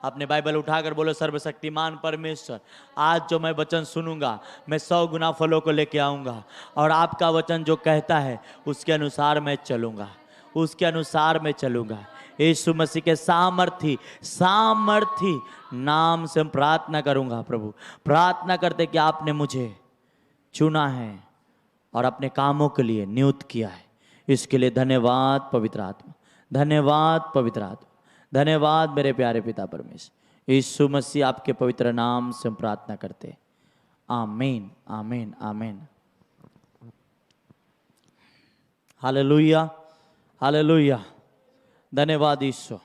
अपने बाइबल उठाकर बोलो, सर्वशक्तिमान परमेश्वर, आज जो मैं वचन सुनूंगा मैं 100 गुना फलों को लेके आऊंगा, और आपका वचन जो कहता है उसके अनुसार मैं चलूंगा, उसके अनुसार मैं चलूंगा। यीशु मसीह के सामर्थी सामर्थी नाम से हम प्रार्थना करूंगा। प्रभु, प्रार्थना करते कि आपने मुझे चुना है और अपने कामों के लिए नियुक्त किया है। इसके लिए धन्यवाद पवित्र आत्मा, धन्यवाद पवित्र आत्मा, धन्यवाद मेरे प्यारे पिता परमेश्वर। यीशु मसीह आपके पवित्र नाम से हम प्रार्थना करते। आमीन, आमीन, आमीन। हालेलुया, हालेलुया, धन्यवाद ईश्वर।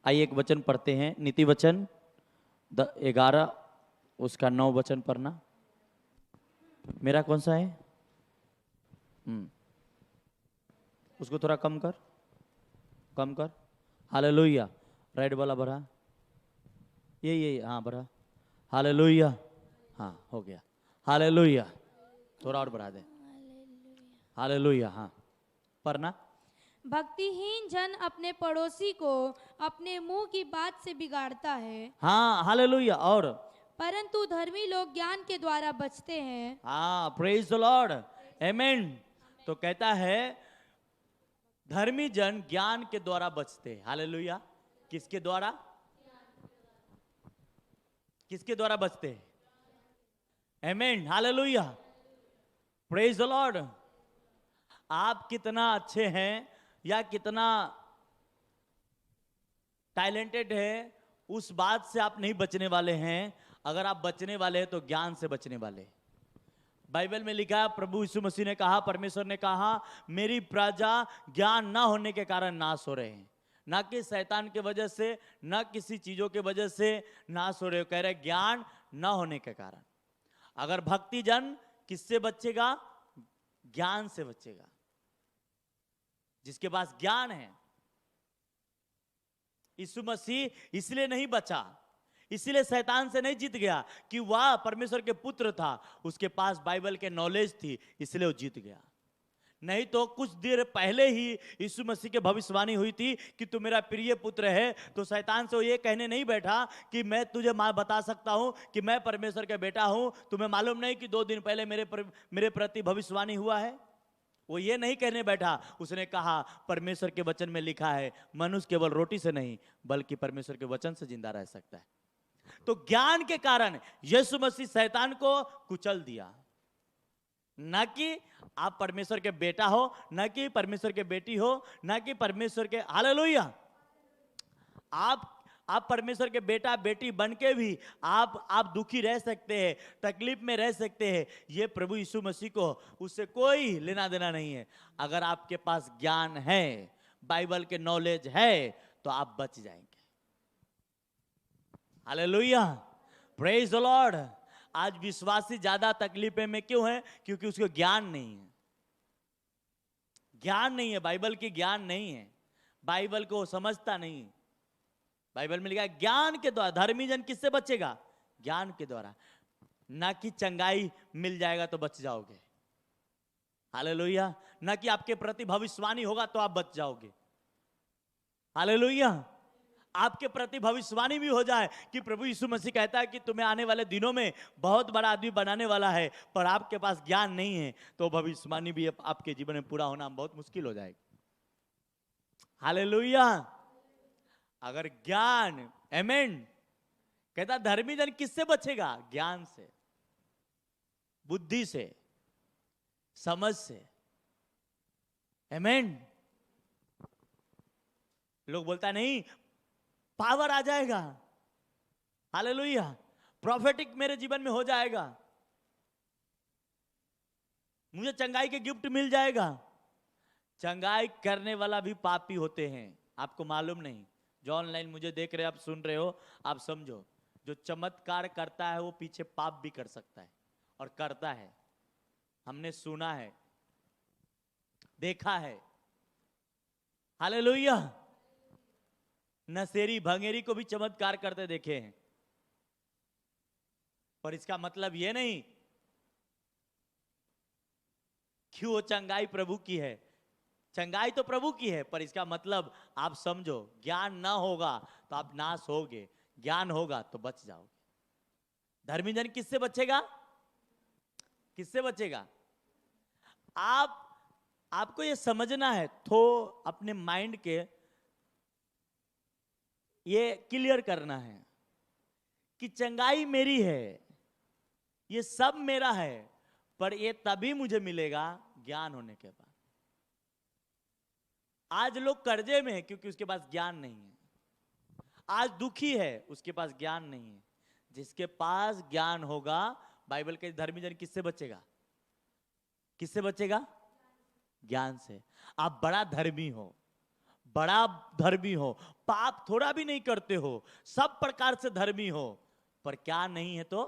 आइए एक वचन पढ़ते हैं, नीति वचन 11 उसका 9 वचन पढ़ना। मेरा कौन सा है? उसको थोड़ा कम कर, कम कर। हालेलुया, रेड वाला भरा, ये हाँ भरा। हालेलुया, हाँ हो गया। हालेलुया, थोड़ा और बढ़ा दे। हालेलुया, हाँ पढ़ना। भक्तिहीन जन अपने पड़ोसी को अपने मुंह की बात से बिगाड़ता है। हाँ हालेलुया, और परंतु धर्मी लोग ज्ञान के द्वारा बचते हैं। हाँ, प्रेज द लॉर्ड, आमीन। तो कहता है धर्मी जन ज्ञान के द्वारा बचते हैं। हालेलुया, किसके द्वारा? किसके द्वारा बचते हैं? आमीन, हालेलुया, प्रेज द लॉर्ड। आप कितना अच्छे हैं या कितना टैलेंटेड है उस बात से आप नहीं बचने वाले हैं। अगर आप बचने वाले हैं तो ज्ञान से बचने वाले। बाइबल में लिखा है, प्रभु यीशु मसीह ने कहा, परमेश्वर ने कहा, मेरी प्रजा ज्ञान ना होने के कारण नाश हो रहे हैं, ना कि शैतान के वजह से, ना किसी चीजों के वजह से नाश हो रहे हो। कह रहे ज्ञान ना होने के कारण। अगर भक्ति जन किससे बचेगा? ज्ञान से बचेगा। जिसके पास ज्ञान है। यीशु मसीह इसलिए नहीं बचा, इसलिए शैतान से नहीं जीत गया कि वह परमेश्वर के पुत्र था, उसके पास बाइबल के नॉलेज थी, इसलिए वो जीत गया। नहीं तो कुछ देर पहले ही यीशु मसीह की भविष्यवाणी हुई थी कि तू मेरा प्रिय पुत्र है। तो शैतान से वो ये कहने नहीं बैठा कि मैं तुझे बता सकता हूं कि मैं परमेश्वर का बेटा हूं, तुम्हें मालूम नहीं कि 2 दिन पहले मेरे प्रति भविष्यवाणी हुआ है। वो ये नहीं कहने बैठा, उसने कहा परमेश्वर के वचन में लिखा है, मनुष्य केवल रोटी से नहीं बल्कि परमेश्वर के वचन से जिंदा रह सकता है। तो ज्ञान के कारण यीशु मसीह शैतान को कुचल दिया। ना कि आप परमेश्वर के बेटा हो, ना कि परमेश्वर के बेटी हो, ना कि परमेश्वर के, हालेलुया, आप परमेश्वर के बेटा बेटी बन के भी आप दुखी रह सकते हैं, तकलीफ में रह सकते हैं। ये प्रभु यीशु मसीह को उससे कोई लेना देना नहीं है। अगर आपके पास ज्ञान है, बाइबल के नॉलेज है, तो आप बच जाएंगे। Hallelujah, praise the Lord. आज विश्वासी ज्यादा तकलीफे में क्यों है? क्योंकि उसको ज्ञान नहीं है। ज्ञान नहीं है, बाइबल की ज्ञान नहीं है, बाइबल को समझता नहीं। बाइबल में लिखा है ज्ञान के द्वारा धर्मी जन किससे बचेगा? ज्ञान के द्वारा। ना कि चंगाई मिल जाएगा तो बच जाओगे। हालेलुया, ना कि आपके प्रति भविष्यवाणी होगा तो आप बच जाओगे। हालेलुया, आपके प्रति भविष्यवाणी भी हो जाए कि प्रभु यीशु मसीह कहता है कि तुम्हें आने वाले दिनों में बहुत बड़ा आदमी बनाने वाला है, पर आपके पास ज्ञान नहीं है, तो भविष्यवाणी भी आपके जीवन में पूरा होना बहुत मुश्किल हो जाएगा। हालेलुया, अगर ज्ञान, आमीन, कहता धर्मी जन किससे बचेगा? ज्ञान से, बुद्धि से, समझ से। आमीन। लोग बोलता नहीं पावर आ जाएगा, हालेलुया, प्रॉफिटिक मेरे जीवन में हो जाएगा, मुझे चंगाई के गिफ्ट मिल जाएगा। चंगाई करने वाला भी पापी होते हैं, आपको मालूम नहीं। जो ऑनलाइन मुझे देख रहे हो, आप सुन रहे हो, आप समझो, जो चमत्कार करता है वो पीछे पाप भी कर सकता है और करता है। हमने सुना है, देखा है। हालेलुया, नशेरी भंगेरी को भी चमत्कार करते देखे हैं, पर इसका मतलब यह नहीं कि वो चंगाई प्रभु की है। चंगाई तो प्रभु की है, पर इसका मतलब आप समझो, ज्ञान ना होगा तो आप नाश होगे, ज्ञान होगा तो बच जाओगे। धर्मी जन किससे बचेगा? किससे बचेगा? आप आपको ये समझना है, तो अपने माइंड के ये क्लियर करना है कि चंगाई मेरी है, ये सब मेरा है, पर ये तभी मुझे मिलेगा ज्ञान होने के बाद। आज लोग कर्जे में है क्योंकि उसके पास ज्ञान नहीं है। आज दुखी है, उसके पास ज्ञान नहीं है। जिसके पास ज्ञान होगा, बाइबल के धर्मी जन किससे बचेगा? किससे बचेगा? ज्ञान से। आप बड़ा धर्मी हो, बड़ा धर्मी हो, पाप थोड़ा भी नहीं करते हो, सब प्रकार से धर्मी हो, पर क्या नहीं है तो?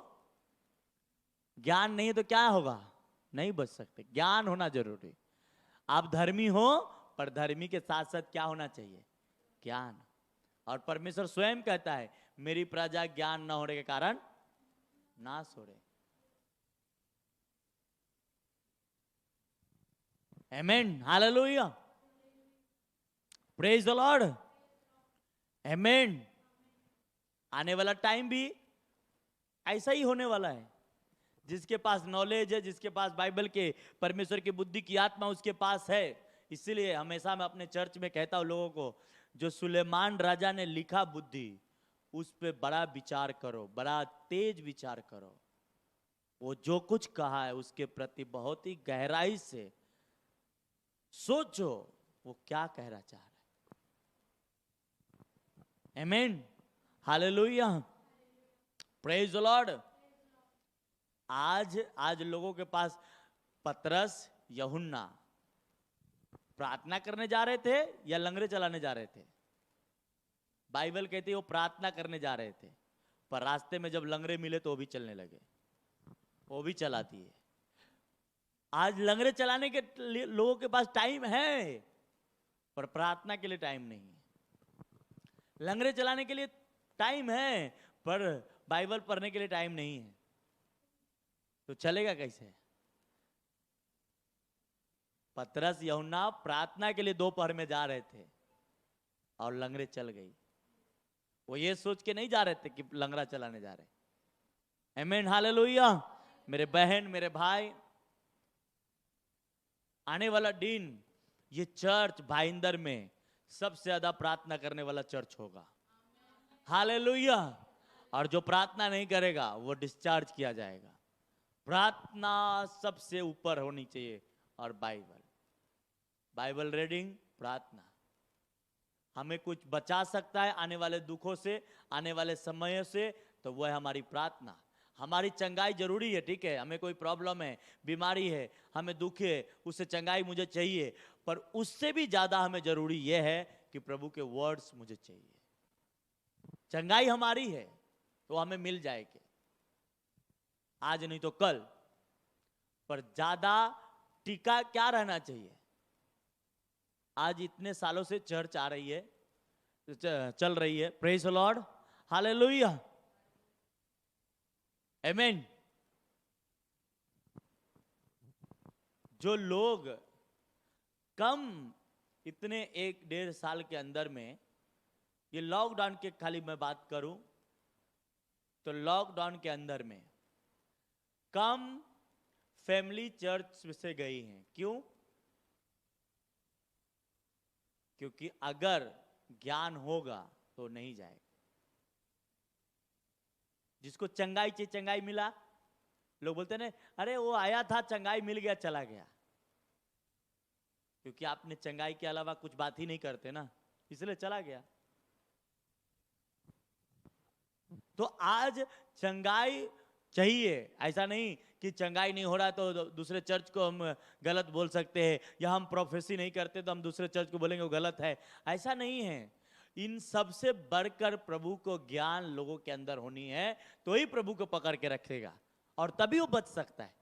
ज्ञान नहीं है तो क्या होगा? नहीं बच सकते। ज्ञान होना जरूरी। आप धर्मी हो, पर धर्मी के साथ साथ क्या होना चाहिए? ज्ञान। और परमेश्वर स्वयं कहता है, मेरी प्रजा ज्ञान न होने के कारण नाश हो रहे। आमेन, हालेलुया, प्रेज द लॉर्ड, आमेन। आने वाला टाइम भी ऐसा ही होने वाला है। जिसके पास नॉलेज है, जिसके पास बाइबल के परमेश्वर की बुद्धि की आत्मा उसके पास है। इसीलिए हमेशा मैं अपने चर्च में कहता हूं लोगों को, जो सुलेमान राजा ने लिखा बुद्धि, उस पे बड़ा विचार करो, बड़ा तेज विचार करो। वो जो कुछ कहा है उसके प्रति बहुत ही गहराई से सोचो, वो क्या कहना चाह रहा है। आमीन, हालेलुया, प्रेज द लॉर्ड। आज लोगों के पास पतरस, यूहन्ना प्रार्थना करने जा रहे थे या लंगरे चलाने जा रहे थे? बाइबल कहती है वो प्रार्थना करने जा रहे थे, पर रास्ते में जब लंगरे मिले तो वो भी चलने लगे, वो भी चलाती है। आज लंगरे चलाने के लोगों के पास टाइम है, पर प्रार्थना के लिए टाइम नहीं है। लंगरे चलाने के लिए टाइम है, पर बाइबल पढ़ने के लिए टाइम नहीं है। तो चलेगा कैसे? पतरस, यूहन्ना प्रार्थना के लिए दोपहर में जा रहे थे और लंगरे चल गई। वो ये सोच के नहीं जा रहे थे कि लंगरा चलाने जा रहे। आमीन, हालेलुया। मेरे बहन, मेरे भाई, आने वाला दिन ये चर्च भाईंदर में सबसे ज्यादा प्रार्थना करने वाला चर्च होगा। हालेलुया। और जो प्रार्थना नहीं करेगा वो डिस्चार्ज किया जाएगा। प्रार्थना सबसे ऊपर होनी चाहिए। और बाइबल रीडिंग, प्रार्थना हमें कुछ बचा सकता है आने वाले दुखों से, आने वाले समयों से, तो वह है हमारी प्रार्थना। हमारी चंगाई जरूरी है, ठीक है, हमें कोई प्रॉब्लम है, बीमारी है, हमें दुख है, उससे चंगाई मुझे चाहिए, पर उससे भी ज्यादा हमें जरूरी यह है कि प्रभु के वर्ड्स मुझे चाहिए। चंगाई हमारी है तो हमें मिल जाएगी, आज नहीं तो कल, पर ज्यादा टीका क्या रहना चाहिए? आज इतने सालों से चर्च आ रही है, चल रही है, प्रेज द लॉर्ड, हालेलुया, आमीन। जो लोग कम इतने 1-1.5 साल के अंदर में, ये लॉकडाउन के खाली मैं बात करूं तो लॉकडाउन के अंदर में कम फैमिली चर्च से गई हैं। क्यों? क्योंकि अगर ज्ञान होगा तो नहीं जाएगा। जिसको चंगाई चाहिए, चंगाई मिला, लोग बोलते हैं अरे वो आया था, चंगाई मिल गया, चला गया। क्योंकि आपने चंगाई के अलावा कुछ बात ही नहीं करते ना, इसलिए चला गया। तो आज चंगाई चाहिए। ऐसा नहीं कि चंगाई नहीं हो रहा तो दूसरे चर्च को हम गलत बोल सकते हैं, या हम प्रोफेसी नहीं करते तो हम दूसरे चर्च को बोलेंगे वो गलत है। ऐसा नहीं है। इन सबसे बढ़कर प्रभु को ज्ञान लोगों के अंदर होनी है, तो ही प्रभु को पकड़ के रखेगा और तभी वो बच सकता है।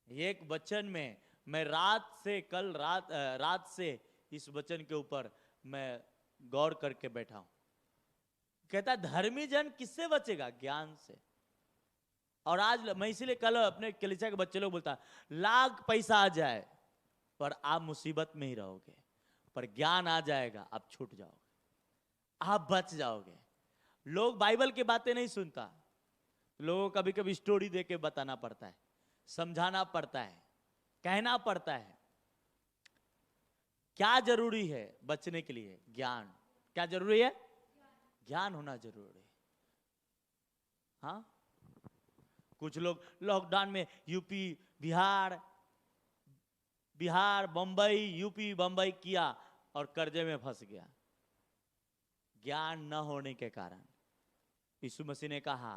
एक वचन में मैं कल रात से इस वचन के ऊपर मैं गौर करके बैठा हूं। कहता धर्मी जन किससे बचेगा? ज्ञान से। और आज मैं इसीलिए कल अपने कलीसिया के बच्चे लोग बोलता, लाख पैसा आ जाए पर आप मुसीबत में ही रहोगे। पर ज्ञान आ जाएगा, आप छूट जाओगे, आप बच जाओगे। लोग बाइबल की बातें नहीं सुनता, लोगों को कभी कभी स्टोरी दे के बताना पड़ता है, समझाना पड़ता है, कहना पड़ता है। क्या जरूरी है बचने के लिए? ज्ञान। क्या जरूरी है? ज्ञान होना जरूरी है। हाँ, कुछ लोग लॉकडाउन में यूपी बिहार बंबई यूपी बंबई किया और कर्जे में फंस गया, ज्ञान न होने के कारण। यीशु मसीह ने कहा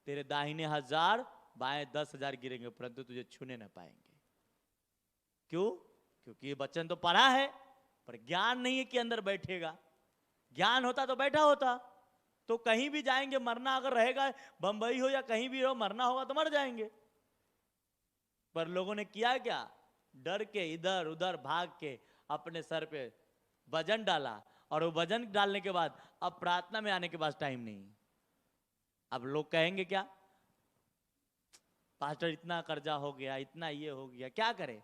तेरे दाहिने 1000 बाएं 10,000 गिरेंगे परंतु तुझे छूने न पाएंगे। क्यों? क्योंकि ये वचन तो पढ़ा है पर ज्ञान नहीं है कि अंदर बैठेगा। ज्ञान होता तो बैठा होता, तो कहीं भी जाएंगे मरना अगर रहेगा, बंबई हो या कहीं भी हो, मरना होगा तो मर जाएंगे। पर लोगों ने किया क्या? डर के इधर उधर भाग के अपने सर पे वजन डाला, और वो वजन डालने के बाद अब प्रार्थना में आने के पास टाइम नहीं। अब लोग कहेंगे क्या? पास्टर इतना कर्जा हो गया, इतना ये हो गया, क्या करे?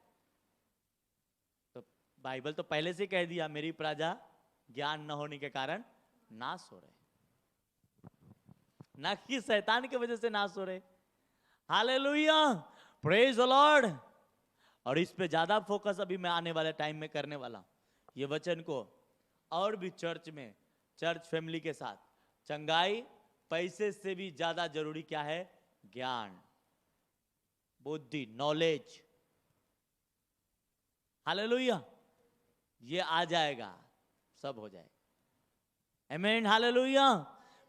तो बाइबल तो पहले से कह दिया, मेरी प्रजा ज्ञान न होने के कारण नाश हो रहे, ना कि शैतान की वजह से नाश हो रहे। Hallelujah, praise the Lord. और इस पे ज्यादा फोकस अभी मैं आने वाले टाइम में करने वाला हूं। ये वचन को और भी चर्च में, चर्च फैमिली के साथ, चंगाई पैसे से भी ज्यादा जरूरी क्या है? ज्ञान, बुद्धि, नॉलेज। हालेलुया, ये आ जाएगा, सब हो जाएगा। आमीन, hallelujah,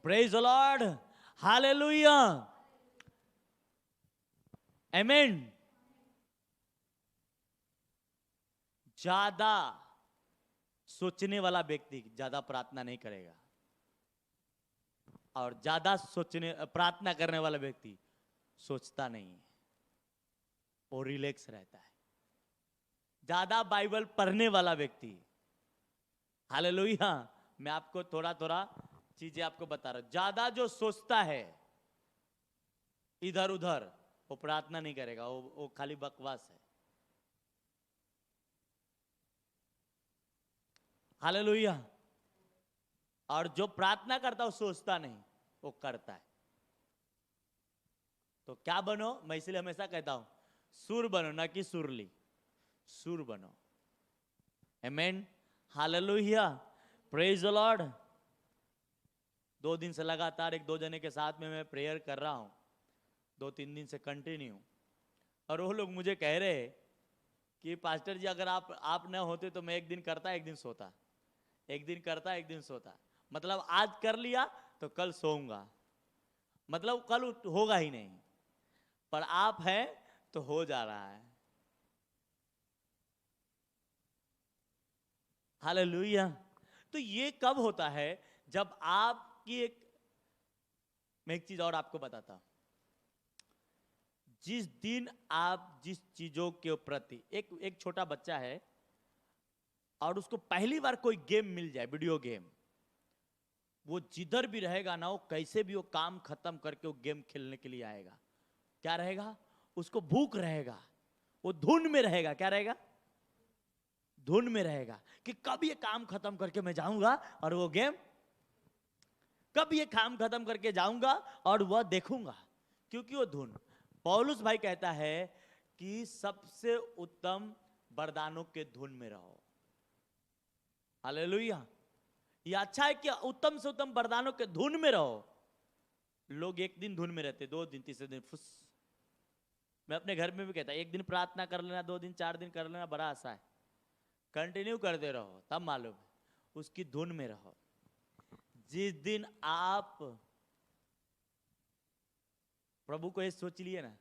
praise the Lord, hallelujah, आमीन। ज्यादा सोचने वाला व्यक्ति ज्यादा प्रार्थना नहीं करेगा, और ज्यादा सोचने प्रार्थना करने वाला व्यक्ति सोचता नहीं है, वो रिलैक्स रहता है। ज्यादा बाइबल पढ़ने वाला व्यक्ति, हालेलुया, मैं आपको थोड़ा थोड़ा चीजें आपको बता रहा हूं। ज्यादा जो सोचता है इधर उधर, वो प्रार्थना नहीं करेगा, वो खाली बकवास है। हालेलुया। और जो प्रार्थना करता है वो सोचता नहीं, वो करता है। तो क्या बनो? मैं इसलिए हमेशा कहता हूं, सुर बनो, ना कि सुरली, सुर बनो। आमीन, हालेलुया, प्रेज द लॉर्ड। 2 दिन से लगातार 1-2 जने के साथ में मैं प्रेयर कर रहा हूं, 2-3 दिन से कंटिन्यू। और वो लोग मुझे कह रहे कि पास्टर जी अगर आप न होते तो मैं एक दिन करता एक दिन सोता, एक दिन करता एक दिन सोता। मतलब आज कर लिया तो कल सोऊंगा, मतलब कल होगा ही नहीं। पर आप हैं तो हो जा रहा है। हालेलुया। तो ये कब होता है? जब आपकी मैं एक चीज और आपको बताता हूं। जिस दिन आप जिस चीजों के प्रति, एक छोटा बच्चा है और उसको पहली बार कोई गेम मिल जाए, वीडियो गेम, वो जिधर भी रहेगा ना, वो कैसे भी वो काम खत्म करके वो गेम खेलने के लिए आएगा। क्या रहेगा? उसको भूख रहेगा, वो धुन में रहेगा। क्या रहेगा? धुन में रहेगा कि कब ये काम खत्म करके मैं जाऊंगा और वो गेम, कब ये काम खत्म करके जाऊंगा और वह देखूंगा, क्योंकि वो धुन। पौलुस भाई कहता है कि सबसे उत्तम वरदानों के धुन में रहो। हालेलुया। ये अच्छा है कि उत्तम से उत्तम वरदानों के धुन में रहो। लोग एक दिन धुन में रहते, 2 दिन, तीसरे दिन फुस। मैं अपने घर में भी कहता, एक दिन प्रार्थना कर लेना, 2 दिन 4 दिन कर लेना, बड़ा आशा है। कंटिन्यू करते रहो, तब मालूम उसकी धुन में रहो। जिस दिन आप प्रभु को ये सोच लिए ना,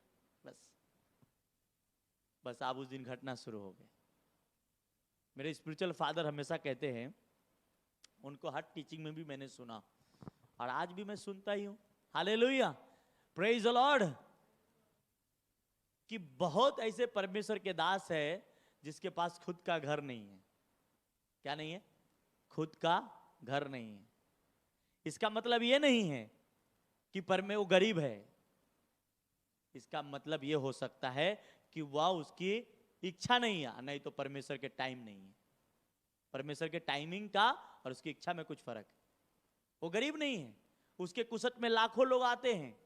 बस आप उस दिन घटना शुरू हो गए। मेरे स्पिरिचुअल फादर हमेशा कहते हैं, उनको हर टीचिंग में भी मैंने सुना और आज भी मैं सुनता ही हूं। Hallelujah, praise the Lord. कि बहुत ऐसे परमेश्वर के दास है जिसके पास खुद का घर नहीं है। क्या नहीं है? खुद का घर नहीं है। इसका मतलब ये नहीं है कि वो गरीब है। इसका मतलब ये हो सकता है कि वह उसकी इच्छा नहीं है, नहीं तो परमेश्वर के टाइम नहीं है। परमेश्वर के टाइमिंग का और उसकी इच्छा में कुछ फर्क है। वो गरीब नहीं है, उसके कुसत में लाखों लोग आते हैं,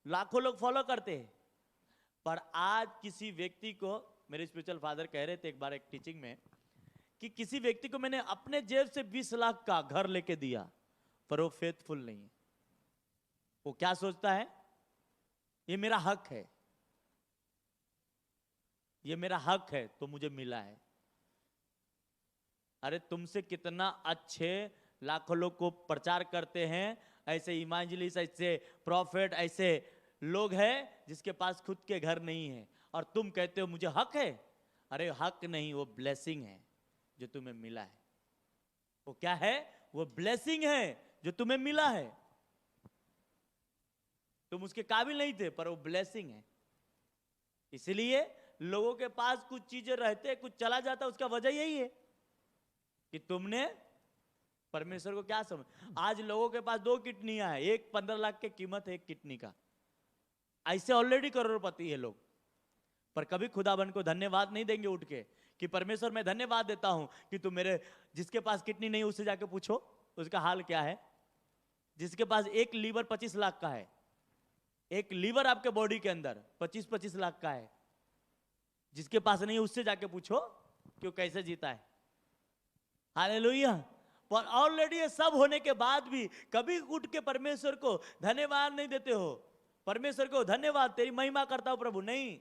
लाखों लोग फॉलो करते हैं। पर आज किसी व्यक्ति को, मेरे स्पिरिचुअल फादर कह रहे थे एक बार एक टीचिंग में, कि किसी व्यक्ति को मैंने अपने जेब से 20 लाख का घर लेके दिया, पर वो फेथफुल नहीं है। वो क्या सोचता है, ये मेरा हक है, ये मेरा हक है तो मुझे मिला है। अरे तुमसे कितना अच्छे लाखों लोग को प्रचार करते हैं, ऐसे इमांजलिस्ट, ऐसे प्रॉफिट, ऐसे लोग हैं जिसके पास खुद के घर नहीं है, और तुम कहते हो मुझे हक है। अरे हक नहीं, वो ब्लेसिंग है जो तुम्हें मिला है। वो क्या है, वो ब्लेसिंग है जो तुम्हें मिला है। तुम उसके काबिल नहीं थे, पर वो ब्लेसिंग है। इसलिए लोगों के पास कुछ चीजें रहते, कुछ चला जाता, उसका वजह यही है कि तुमने परमेश्वर को क्या समझ। आज लोगों के पास 2 किडनियां हैं, एक 15 लाख की कीमत है एक किडनी का। ऐसे ऑलरेडी करोड़पति है लोग, पर कभी खुदाबंद को धन्यवाद नहीं देंगे उठ के कि परमेश्वर मैं धन्यवाद देता हूं कि तुम मेरे, जिसके पास किडनी नहीं उससे जाके पूछो उसका हाल क्या है। जिसके पास एक लीवर 25 लाख का है, एक लीवर आपके बॉडी के अंदर 25-25 लाख का है, जिसके पास नहीं उससे जाके पूछो कि वो कैसे जीता है। हालेलुया। पर ऑलरेडी ये सब होने के बाद भी कभी उठ के परमेश्वर को धन्यवाद नहीं देते हो। परमेश्वर को धन्यवाद, तेरी महिमा करता हूं प्रभु, नहीं,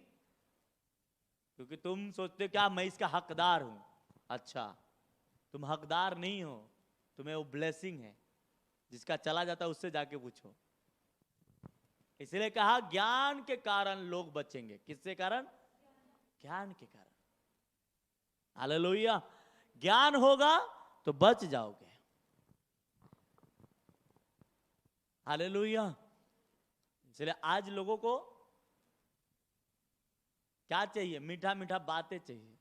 क्योंकि तुम सोचते क्या मैं इसका हकदार हूं। अच्छा, तुम हकदार नहीं हो, तुम्हें वो ब्लेसिंग है, जिसका चला जाता है उससे जाके पूछो। इसलिए कहा ज्ञान के कारण लोग बचेंगे। किसके कारण? ज्ञान के कारण। हालेलुया। ज्ञान होगा तो बच जाओगे। हालेलुया। इसलिए आज लोगों को क्या चाहिए? मीठा मीठा बातें चाहिए,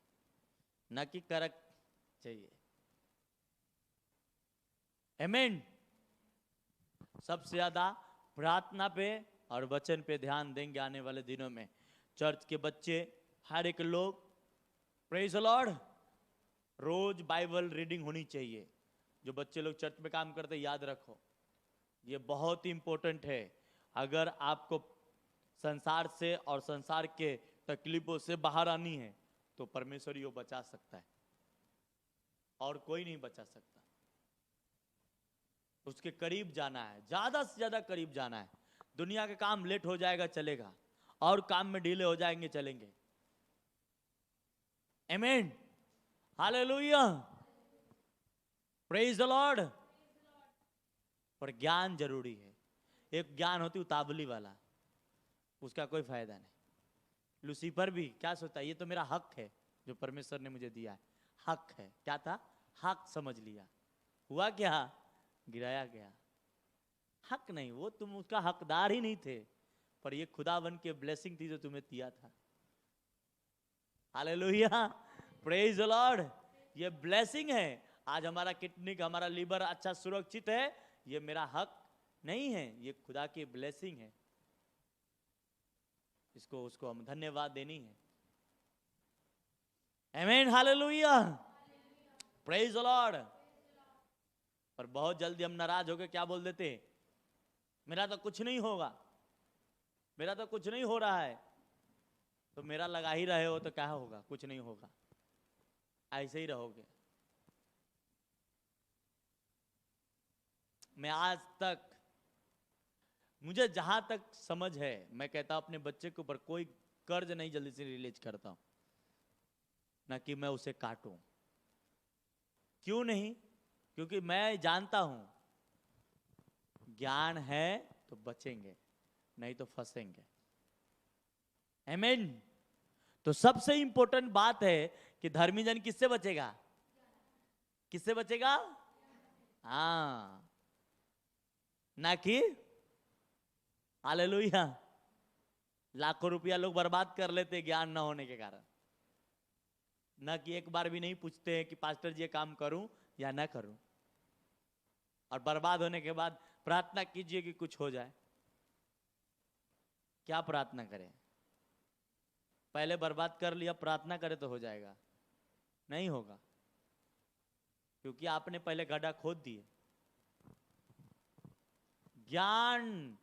न कि करक चाहिए। आमीन। सबसे ज्यादा प्रार्थना पे और वचन पे ध्यान देंगे आने वाले दिनों में। चर्च के बच्चे, हर एक लोग, प्रेज द लॉर्ड, रोज बाइबल रीडिंग होनी चाहिए। जो बच्चे लोग चर्च में काम करते, याद रखो ये बहुत ही इंपॉर्टेंट है। अगर आपको संसार से और संसार के तकलीफों से बाहर आनी है तो परमेश्वर ही वो बचा सकता है, और कोई नहीं बचा सकता। उसके करीब जाना है, ज्यादा से ज्यादा करीब जाना है। दुनिया के काम लेट हो जाएगा चलेगा, और काम में ढीले हो जाएंगे चलेंगे। आमीन। हालेलुया। Praise the Lord. पर ज्ञान जरूरी है। एक ज्ञान होती उतावली वाला, उसका कोई फायदा नहीं। लूसीफर भी क्या सोचता है, ये तो मेरा हक है जो परमेश्वर ने मुझे दिया है, हक है। क्या था? हक समझ लिया। हुआ क्या? गिराया गया। हक नहीं, वो तुम उसका हकदार ही नहीं थे, पर ये खुदावन के ब्लेसिंग थी जो तुम्हें दिया था। हालेलुया। Praise the Lord. ये ब्लेसिंग है। आज हमारा किडनी, हमारा लीवर अच्छा सुरक्षित है, ये मेरा हक नहीं है, ये खुदा की ब्लेसिंग है। इसको उसको हम धन्यवाद देनी है। आमीन। हालेलुया। Praise the Lord. पर बहुत जल्दी हम नाराज होकर क्या बोल देते, मेरा तो कुछ नहीं होगा, मेरा तो कुछ नहीं हो रहा है। तो मेरा लगा ही रहे हो तो क्या होगा? कुछ नहीं होगा, ऐसे ही रहोगे। मैं आज तक, मुझे जहां तक समझ है, मैं कहता हूं अपने बच्चे के ऊपर कोई कर्ज नहीं जल्दी से रिलीज करता हूं, ना कि मैं उसे काटूं। क्यों नहीं? क्योंकि मैं जानता हूं ज्ञान है तो बचेंगे, नहीं तो फंसेंगे। आमीन। तो सबसे इंपॉर्टेंट बात है कि धर्मी जन किससे बचेगा? किससे बचेगा? हाँ, ना कि हालेलुया लाखों रुपया लोग बर्बाद कर लेते ज्ञान ना होने के कारण। ना कि एक बार भी नहीं पूछते हैं कि पास्टर जी ये काम करूं या ना करूं, और बर्बाद होने के बाद प्रार्थना कीजिए कि कुछ हो जाए। क्या प्रार्थना करें? पहले बर्बाद कर लिया, प्रार्थना करे तो हो जाएगा? नहीं होगा, क्योंकि आपने पहले गड्ढा खोद दिए। ज्ञान,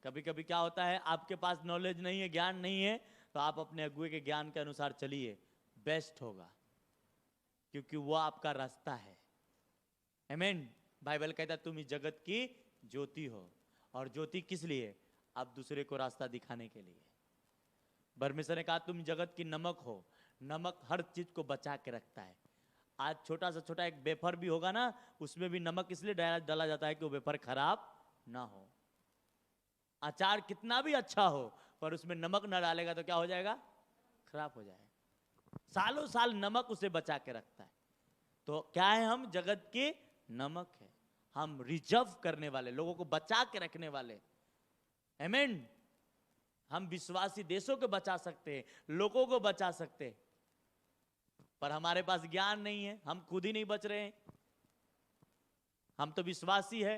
कभी कभी क्या होता है, आपके पास नॉलेज नहीं है, ज्ञान नहीं है, तो आप अपने अगुए के ज्ञान के अनुसार चलिए, बेस्ट होगा, क्योंकि वो आपका रास्ता है। आमीन। बाइबल कहता है तुम इस जगत की ज्योति हो, और ज्योति किस लिए? आप दूसरे को रास्ता दिखाने के लिए। परमेश्वर ने कहा तुम जगत की नमक हो। नमक हर चीज को बचा के रखता है। आज छोटा से छोटा एक वेफर भी होगा ना, उसमें भी नमक इसलिए डाला जाता है कि वो वेफर खराब ना हो। अचार कितना भी अच्छा हो, पर उसमें नमक ना डालेगा तो क्या हो जाएगा? खराब हो जाएगा। सालों साल नमक उसे बचा के रखता है। तो क्या है? हम जगत के नमक है। हम रिजर्व करने वाले, लोगों को बचा के रखने वाले। आमीन। हम विश्वासी देशों को बचा सकते हैं, लोगों को बचा सकते हैं, पर हमारे पास ज्ञान नहीं है, हम खुद ही नहीं बच रहे हैं। हम तो विश्वासी है,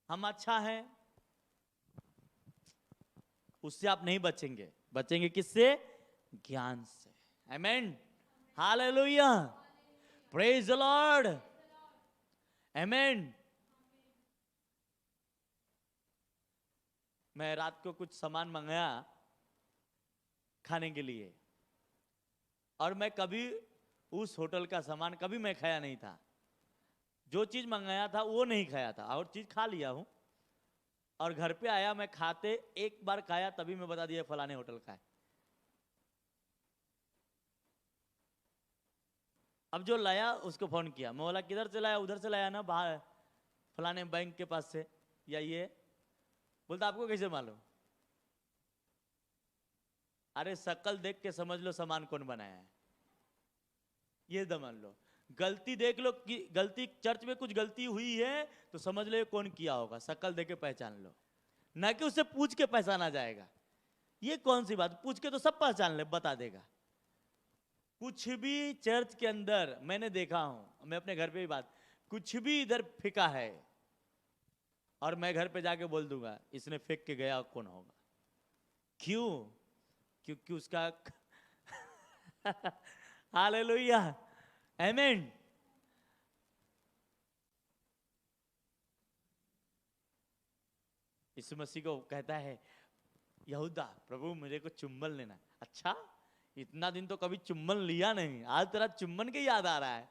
हम अच्छा है, उससे आप नहीं बचेंगे। बचेंगे किससे? ज्ञान से। आमीन। Hallelujah, praise the Lord. आमीन। मैं रात को कुछ सामान मंगाया खाने के लिए, और मैं कभी उस होटल का सामान कभी मैं खाया नहीं था। जो चीज मंगाया था वो नहीं खाया था, और चीज खा लिया हूं। और घर पे आया, मैं खाते एक बार खाया, तभी मैं बता दिया फलाने होटल का है। अब जो लाया उसको फोन किया, मैं बोला किधर से लाया? उधर से लाया ना, बाहर फलाने बैंक के पास से, या ये। बोलता आपको कैसे मालूम? अरे शक्ल देख के समझ लो सामान कौन बनाया है, ये मान लो। गलती देख लो कि गलती, चर्च में कुछ गलती हुई है तो समझ लो कौन किया होगा, शक्ल देख के पहचान लो। ना कि उससे पूछ के पहचाना जाएगा। ये कौन सी बात? पूछ के तो सब पहचान ले, बता देगा। कुछ भी चर्च के अंदर मैंने देखा हूं, मैं अपने घर पे भी बात, कुछ भी इधर फेंका है और मैं घर पे जाके बोल दूंगा इसने फेंक के गया कौन होगा। क्यों? क्योंकि उसका हालेलुया, आमीन। यीशु मसीह को कहता है यहूदा, प्रभु मुझे को चुम्बन लेना। अच्छा, इतना दिन तो कभी चुम्बन लिया नहीं, आज तेरा चुम्बन के याद आ रहा है,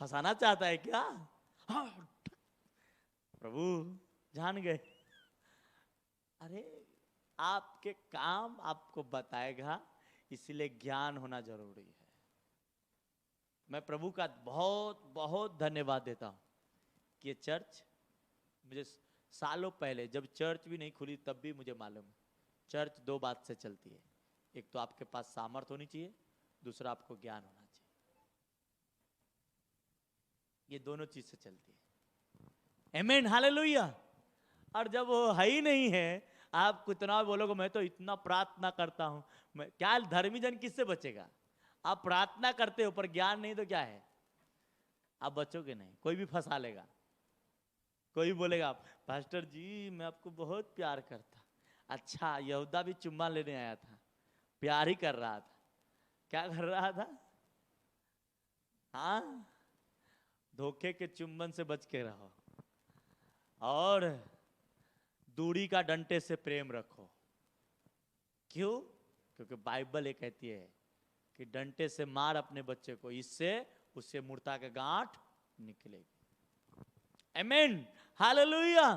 फंसाना चाहता है क्या? हाँ, प्रभु जान गए। अरे आपके काम आपको बताएगा, इसलिए ज्ञान होना जरूरी है। मैं प्रभु का बहुत बहुत धन्यवाद देता हूं कि ये चर्च मुझे सालों पहले, जब चर्च भी नहीं खुली तब भी मुझे मालूम है चर्च दो बात से चलती है। एक तो आपके पास सामर्थ होनी चाहिए, दूसरा आपको ज्ञान होना चाहिए। ये दोनों चीज से चलती है। आमीन, हालेलुया। और जब वो है ही नहीं है, आप कितना बोलोगे मैं तो इतना प्रार्थना करता हूं, मैं क्या, धर्मी जन किससे बचेगा? आप प्रार्थना करते हो पर ज्ञान नहीं तो क्या है? आप बचोगे नहीं, कोई भी फंसा लेगा। कोई बोलेगा पास्टर जी मैं आपको बहुत प्यार करता। अच्छा, यहूदा भी चुम्मा लेने आया था, प्यार ही कर रहा था। क्या कर रहा था? हाँ, धोखे के चुम्बन से बच के रहो, और दूरी का डंटे से प्रेम रखो। क्यों? क्योंकि बाइबल ये कहती है कि डंटे से मार अपने बच्चे को, इससे उससे मूर्ता का गांठ निकलेगी। आमीन, हालेलुया।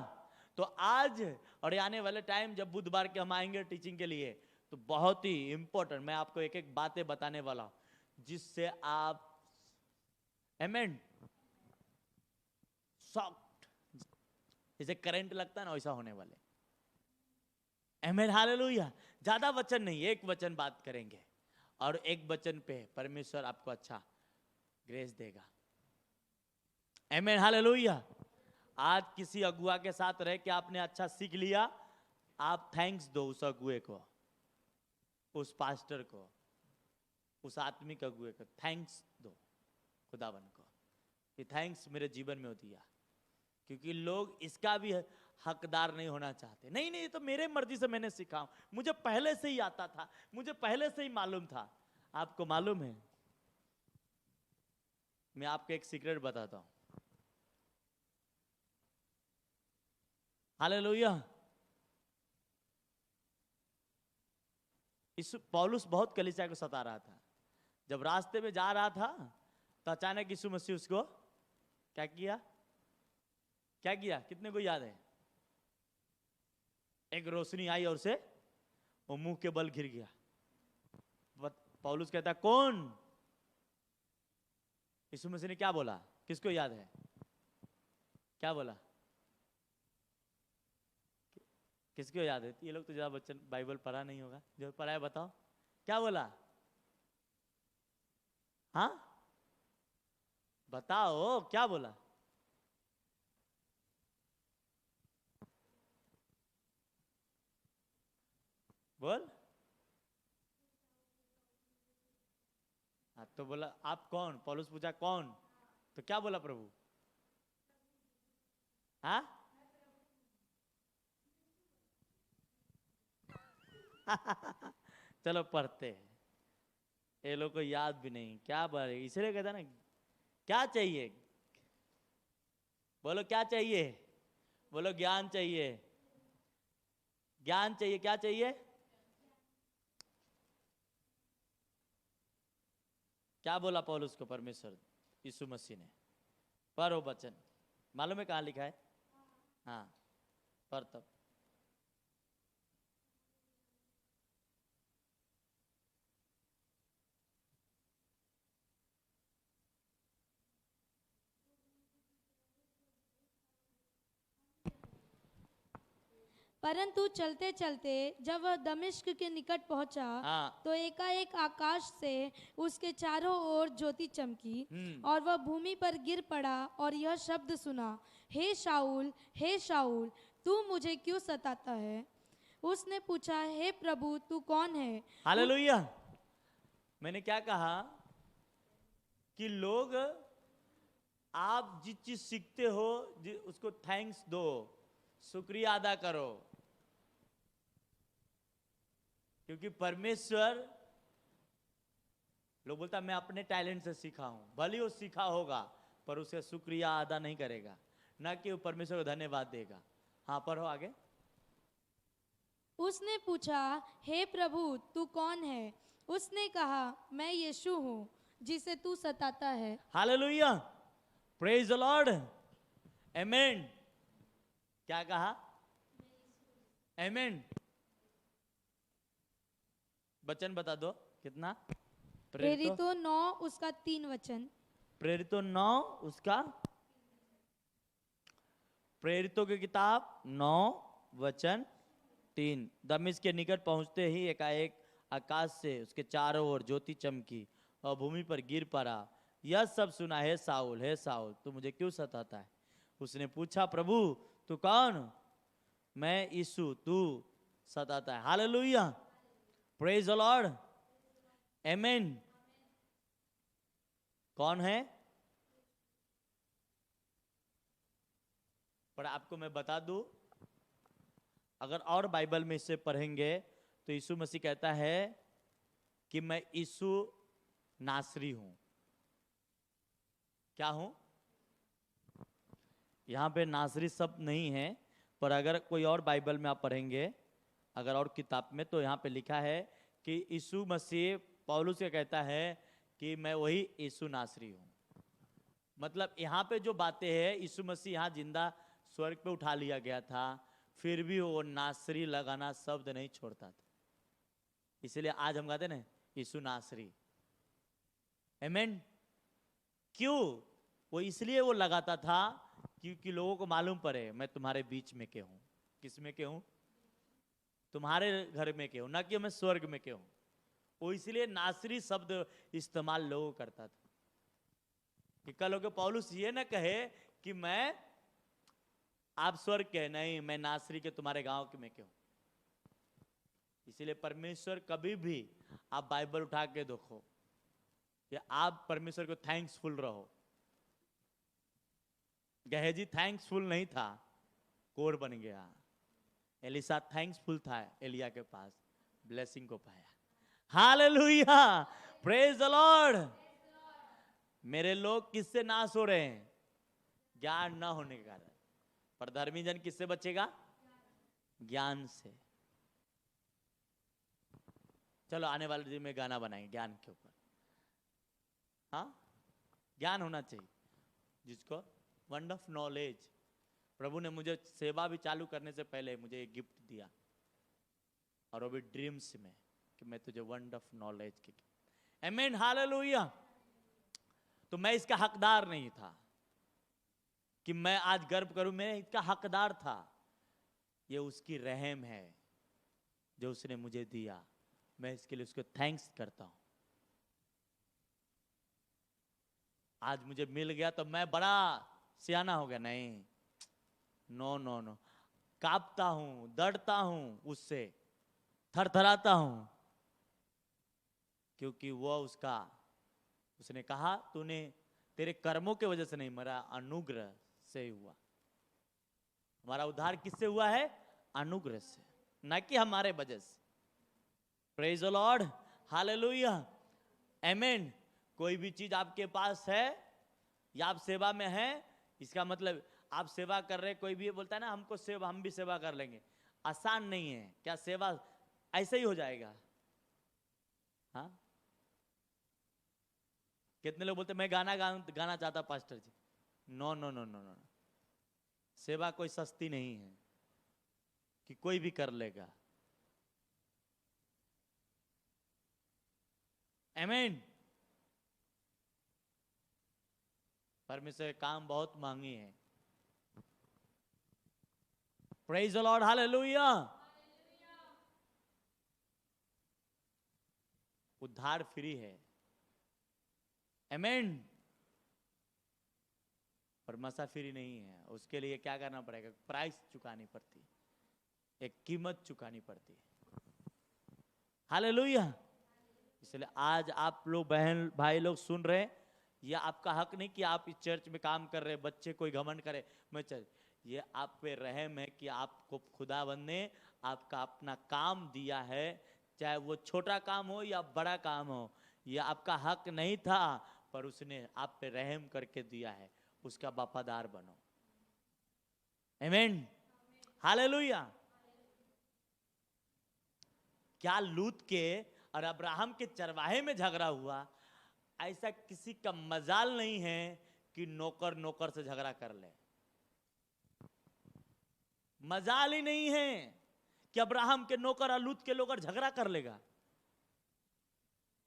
तो आज और आने वाले टाइम जब बुधवार के हम आएंगे टीचिंग के लिए, तो बहुत ही इंपॉर्टेंट मैं आपको एक एक बातें बताने वाला हूं, जिससे आप आमीन शॉक्ड, जैसे करंट लगता है ना वैसा होने वाले। आमीन, हालेलुया। ज्यादा वचन नहीं, एक वचन बात करेंगे, और एक वचन पे परमेश्वर आपको अच्छा ग्रेस देगा। आमीन, हालेलुया। आज किसी अगुआ के साथ रह के आपने अच्छा सीख लिया, आप थैंक्स दो उस अगुए को, उस पास्टर को, उस आत्मिक अगुए को थैंक्स दो, खुदावन को, कि थैंक्स मेरे जीवन में दिया, क्योंकि लोग इसका भी हकदार नहीं होना चाहते। नहीं नहीं, ये तो मेरे मर्जी से मैंने सीखा हूं, मुझे पहले से ही आता था, मुझे पहले से ही मालूम था। आपको मालूम है, मैं आपको एक सीक्रेट बताता हूं। हालेलुया। इस पौलुस बहुत कलीसिया को सता रहा था। जब रास्ते में जा रहा था तो अचानक यीशु मसीह उसको क्या किया, क्या किया, कितने को याद है? एक रोशनी आई और उसे वो मुंह के बल गिर गया। पौलुस कहता है कौन? यीशु मसीह ने क्या बोला? किसको याद है? क्या बोला? किसको याद है? ये लोग तो ज्यादा बच्चन बाइबल पढ़ा नहीं होगा, जो पढ़ा है बताओ, क्या बोला? हाँ बताओ, क्या बोला? बोल। हाँ तो बोला आप कौन? पौलुस पूछा कौन? तो क्या बोला प्रभु? हाँ चलो पढ़ते हैं। ये लोग को याद भी नहीं क्या बोले, इसलिए कहता ना क्या चाहिए? बोलो क्या चाहिए? बोलो ज्ञान चाहिए, ज्ञान चाहिए। क्या चाहिए? क्या बोला पौलुस को परमेश्वर यीशु मसीह ने? पढ़ो वचन, मालूम है कहाँ लिखा है? हाँ पढ़ तब। परंतु चलते चलते जब वह दमिश्क के निकट पहुंचा, हाँ। तो एकाएक आकाश से उसके चारों ओर ज्योति चमकी और वह भूमि पर गिर पड़ा और यह शब्द सुना, हे शाऊल, हे शाऊल, तू मुझे क्यों सताता है? उसने पूछा, हे प्रभु, तू कौन है? हालेलुया। मैंने क्या कहा कि लोग, आप जिस चीज सीखते हो उसको थैंक्स दो, शुक्रिया अदा करो, क्योंकि परमेश्वर, लोग बोलता मैं अपने टैलेंट से सीखा हूं, भले वो सीखा होगा पर उसे शुक्रिया अदा नहीं करेगा, ना कि वो परमेश्वर को धन्यवाद देगा। हाँ पढ़ो आगे। उसने पूछा, हे प्रभु, तू कौन है? उसने कहा, मैं यीशु हूँ जिसे तू सताता है। हालेलुया, प्रेज द लॉर्ड, आमेन। क्या कहा? आमेन। वचन बता दो कितना? प्रेरितों 9 उसका 3 वचन। प्रेरितों 9 उसका, प्रेरितों की किताब 9 वचन 3। दमिश्क के निकट पहुंचते ही एकाएक आकाश से उसके चारों ओर ज्योति चमकी और भूमि पर गिर पड़ा। यह सब सुना, हे साउल, हे साउल, तू मुझे क्यों सताता है? उसने पूछा, प्रभु तू कौन? मैं यीशु, तू सताता है। हालेलुया, प्रेज द लॉर्ड, आमेन। कौन है? पर आपको मैं बता दूं, अगर और बाइबल में इससे पढ़ेंगे तो यीशु मसीह कहता है कि मैं यीशु नासरी हूं। क्या हूं? यहां पे नासरी शब्द नहीं है, पर अगर कोई और बाइबल में आप पढ़ेंगे, अगर और किताब में, तो यहां पे लिखा है कि यीशु मसीह, पौलुस क्या कहता है कि मैं वही यीशु नासरी हूं। मतलब यहां पे जो बातें हैं, यीशु मसीह यहां जिंदा स्वर्ग पे उठा लिया गया था, फिर भी वो नासरी लगाना शब्द नहीं छोड़ता था। इसलिए आज हम कहते ना यीशु नासरी, आमेन। क्यों? वो इसलिए वो लगाता था क्योंकि लोगों को मालूम पड़े मैं तुम्हारे बीच में के हूं। किस में के हूं? तुम्हारे घर में के हूं, ना कि मैं स्वर्ग में के हूं। वो इसलिए नासरी शब्द इस्तेमाल लोगों करता था कि कल हो के पौलुस ये ना कहे कि मैं आप स्वर्ग के, नहीं, मैं नासरी के तुम्हारे गांव के में के हूं। इसीलिए परमेश्वर, कभी भी आप बाइबल उठा के देखो या आप परमेश्वर को थैंक्सफुल रहो। गहेजी थैंक्सफुल नहीं था, कोर बन गया। एलिसा थैंक्सफुल था एलिया के पास, ब्लेसिंग को पाया। Hallelujah, praise the Lord. मेरे लोग किससे नाश हो रहे हैं? ज्ञान न होने के कारण। पर धर्मी जन किससे बचेगा? ज्ञान से। चलो आने वाले दिन में गाना बनाएंगे ज्ञान के ऊपर। हाँ, ज्ञान होना चाहिए जिसको वर्ड ऑफ नॉलेज। प्रभु ने मुझे सेवा भी चालू करने से पहले मुझे एक गिफ्ट दिया, और वो भी ड्रीम्स में, कि मैं तुझे वर्ड ऑफ नॉलेज की। आमीन, हालेलुया। तो मैं इसका हकदार नहीं था कि मैं आज गर्व करूं, मैं इसका हकदार था। ये उसकी रहम है जो उसने मुझे दिया, मैं इसके लिए उसको थैंक्स करता हूं। आज मुझे मिल गया तो मैं बड़ा सियाना हो गया, नहीं, नो नो नो। कांपता हूं, डरता हूं, उससे थरथराता हूं, क्योंकि वो उसने कहा तूने तेरे कर्मों के वजह से नहीं, मेरा अनुग्रह से ही हुआ। हमारा उद्धार किससे हुआ है? अनुग्रह से, ना कि हमारे वजह से। प्रेज द लॉर्ड, हालेलुया, आमीन। कोई भी चीज आपके पास है या आप सेवा में हैं, इसका मतलब आप सेवा कर रहे, कोई भी बोलता है ना हमको सेवा, हम भी सेवा कर लेंगे, आसान नहीं है। क्या सेवा ऐसे ही हो जाएगा? हाँ, कितने लोग बोलते मैं गाना चाहता pastor ji. No no no no no, सेवा कोई सस्ती नहीं है कि कोई भी कर लेगा। आमीन। परमेश्वर के काम बहुत महंगी है। Praise the Lord, hallelujah. उद्धार फ्री है, आमीन। पर मसा फ्री नहीं है, उसके लिए क्या करना पड़ेगा? प्राइस चुकानी पड़ती, एक कीमत चुकानी पड़ती है। हालेलुया। इसलिए आज आप लोग बहन भाई लोग सुन रहे हैं, यह आपका हक नहीं कि आप इस चर्च में काम कर रहे, बच्चे कोई घमंड करे मैं चर्च, ये आप पे रहम है कि आपको खुदावंद ने आपका अपना काम दिया है, चाहे वो छोटा काम हो या बड़ा काम हो। यह आपका हक नहीं था, पर उसने आप पे रहम करके दिया है, उसका वफादार बनो। आमीन, हालेलुया। क्या लूत के और अब्राहम के चरवाहे में झगड़ा हुआ? ऐसा किसी का मजाल नहीं है कि नौकर नौकर से झगड़ा कर ले। मजाल ही नहीं है कि अब्राहम के नौकर और लूत के नौकर झगड़ा कर लेगा।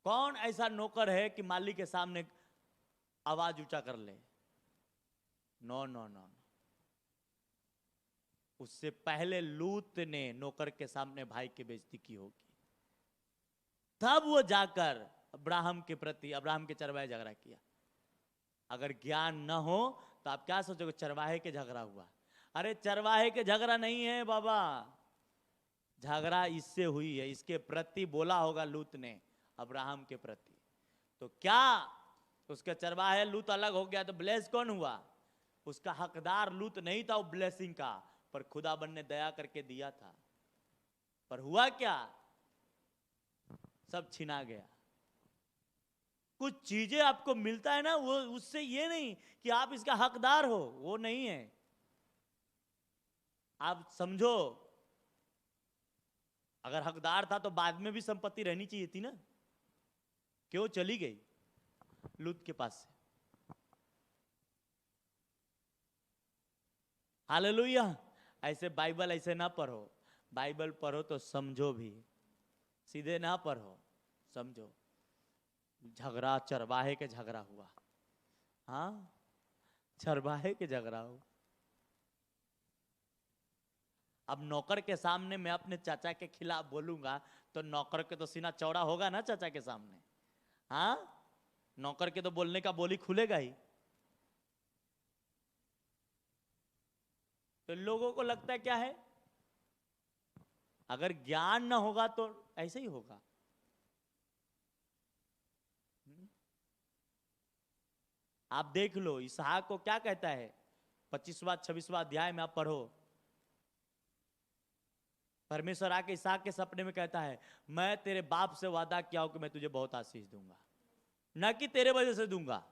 कौन ऐसा नौकर है कि मालिक के सामने आवाज ऊंचा कर ले? नो नो नो, उससे पहले लूत ने नौकर के सामने भाई की बेइज्जती की होगी, तब वो जाकर अब्राहम के प्रति, अब्राहम के चरवाहे झगड़ा किया। अगर ज्ञान न हो तो आप क्या सोचोगे चरवाहे के झगड़ा हुआ? अरे चरवाहे के झगड़ा नहीं है बाबा, झगड़ा इससे हुई है, इसके प्रति बोला होगा लूत ने अब्राहम के प्रति। तो क्या उसके चरवाहे लूत अलग हो गया तो ब्लेस कौन हुआ? उसका हकदार लूत नहीं था वो ब्लेसिंग का, पर खुदाबंद ने दया करके दिया था। पर हुआ क्या? सब छिना गया। कुछ चीजें आपको मिलता है ना, वो उससे ये नहीं कि आप इसका हकदार हो, वो नहीं है। आप समझो, अगर हकदार था तो बाद में भी संपत्ति रहनी चाहिए थी ना, क्यों चली गई लूत के पास से? हालेलुया। ऐसे बाइबल ऐसे ना पढ़ो, बाइबल पढ़ो तो समझो भी, सीधे ना पढ़ो, समझो। झगड़ा चरवाहे के झगड़ा हुआ, हाँ, चरवाहे के झगड़ा हो। अब नौकर के सामने मैं अपने चाचा के खिलाफ बोलूंगा तो नौकर के तो सीना चौड़ा होगा ना चाचा के सामने, हाँ, नौकर के तो बोलने का बोली खुलेगा ही। तो लोगों को लगता है क्या है, अगर ज्ञान ना होगा तो ऐसे ही होगा। आप देख लो इसहाक को क्या कहता है, 25वां 26वां अध्याय में आप पढ़ो, परमेश्वर आके इसहाक के सपने में कहता है, मैं तेरे बाप से वादा किया हूं कि मैं तुझे बहुत आशीष दूंगा, ना कि तेरे वजह से दूंगा।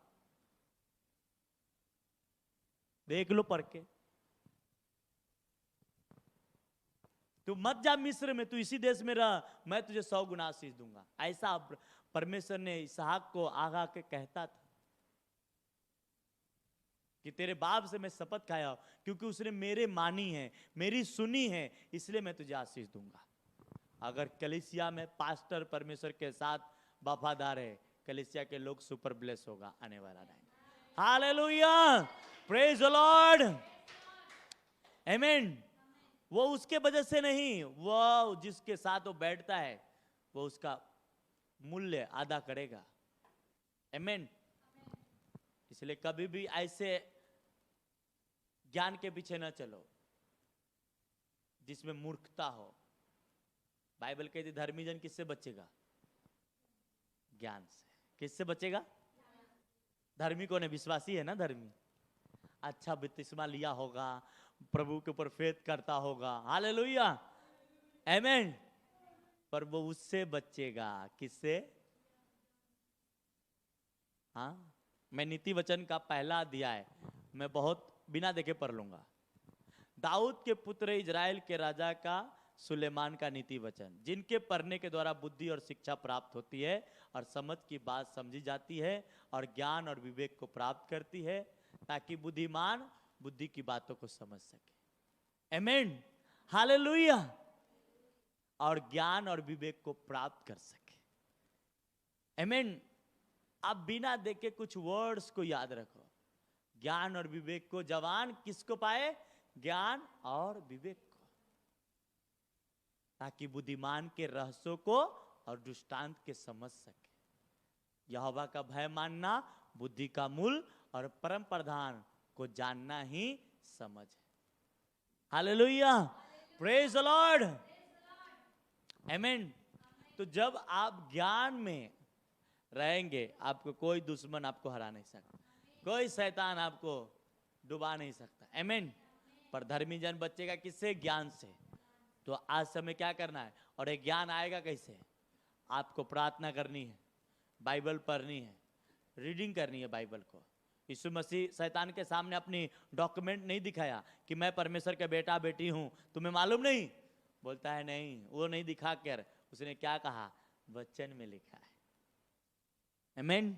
देख लो पढ़ के, तू मत जा मिस्र में, तू इसी देश में रह, मैं तुझे 100 गुना आशीष दूंगा। ऐसा परमेश्वर ने इसहाक को आगा के कहता था कि तेरे बाप से मैं शपथ खाया, क्योंकि उसने मेरे मानी है, मेरी सुनी है, इसलिए मैं तुझे आशीष दूंगा। अगर कलीसिया में पास्टर परमेश्वर के साथ वफादार है, कलीसिया के लोग सुपर ब्लेस होगा आने वाला time. Hallelujah, praise the Lord, आमीन। वो उसके वजह से नहीं, वो जिसके साथ वो बैठता है वो उसका मूल्य अदा करेगा, आमीन। इसलिए कभी भी ऐसे ज्ञान के पीछे न चलो जिसमें मूर्खता हो। बाइबल कहती धर्मी जन किससे बचेगा? ज्ञान से। किससे बचेगा? धर्मी कौन है? विश्वासी है ना धर्मी। अच्छा बपतिस्मा लिया होगा, प्रभु के ऊपर फेथ करता होगा, हालेलुया, आमीन। पर वो उससे बचेगा, किससे? हाँ, मैं नीति वचन का पहला अध्याय मैं बहुत बिना देखे पढ़ लूंगा। दाऊद के पुत्र इजराइल के राजा का सुलेमान का नीति वचन, जिनके पढ़ने के द्वारा बुद्धि और शिक्षा प्राप्त होती है और समझ की बात समझी जाती है और ज्ञान और विवेक को प्राप्त करती है, ताकि बुद्धिमान बुद्धि की बातों को समझ सके, आमीन, हालेलुया, और ज्ञान और विवेक को प्राप्त कर सके, आमीन। आप बिना देखे कुछ वर्ड्स को याद रखो। ज्ञान और विवेक को जवान किसको पाए? ज्ञान और विवेक को, ताकि बुद्धिमान के रहस्यों को और दृष्टांत के समझ सके। यहोवा का भय मानना बुद्धि का मूल और परम प्रधान को जानना ही समझ है। हालेलुया, प्रेज द लॉर्ड, आमीन। तो जब आप ज्ञान में रहेंगे, आपको कोई दुश्मन आपको हरा नहीं सकता, कोई शैतान आपको डुबा नहीं सकता, आमीन। पर धर्मी जन बचेगा किससे? ज्ञान से। तो आज समय क्या करना है? और ये ज्ञान आएगा कैसे? आपको प्रार्थना करनी है, बाइबल पढ़नी है, रीडिंग करनी है बाइबल को। यीशु मसीह शैतान के सामने अपनी डॉक्यूमेंट नहीं दिखाया कि मैं परमेश्वर का बेटा बेटी हूं, तुम्हें मालूम नहीं? बोलता है नहीं, वो नहीं दिखा कर उसने क्या कहा? वचन में लिखा है, आमीन।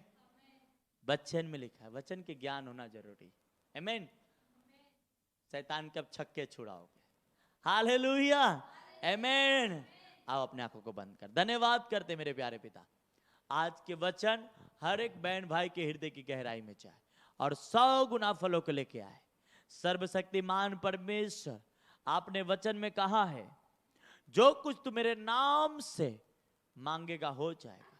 वचन में लिखा है, वचन के ज्ञान होना जरूरी, आमीन। शैतान के अब छक्के छुड़ाओगे, हालेलुया, आमीन। आओ अपने आंखों को बंद कर धन्यवाद करते मेरे प्यारे पिता। आज के वचन हर एक बहन भाई के हृदय की गहराई में जाए और 100 गुना फलों को लेके आए। सर्वशक्तिमान परमेश्वर, आपने वचन में कहा है जो कुछ तू मेरे नाम से मांगेगा हो जाएगा।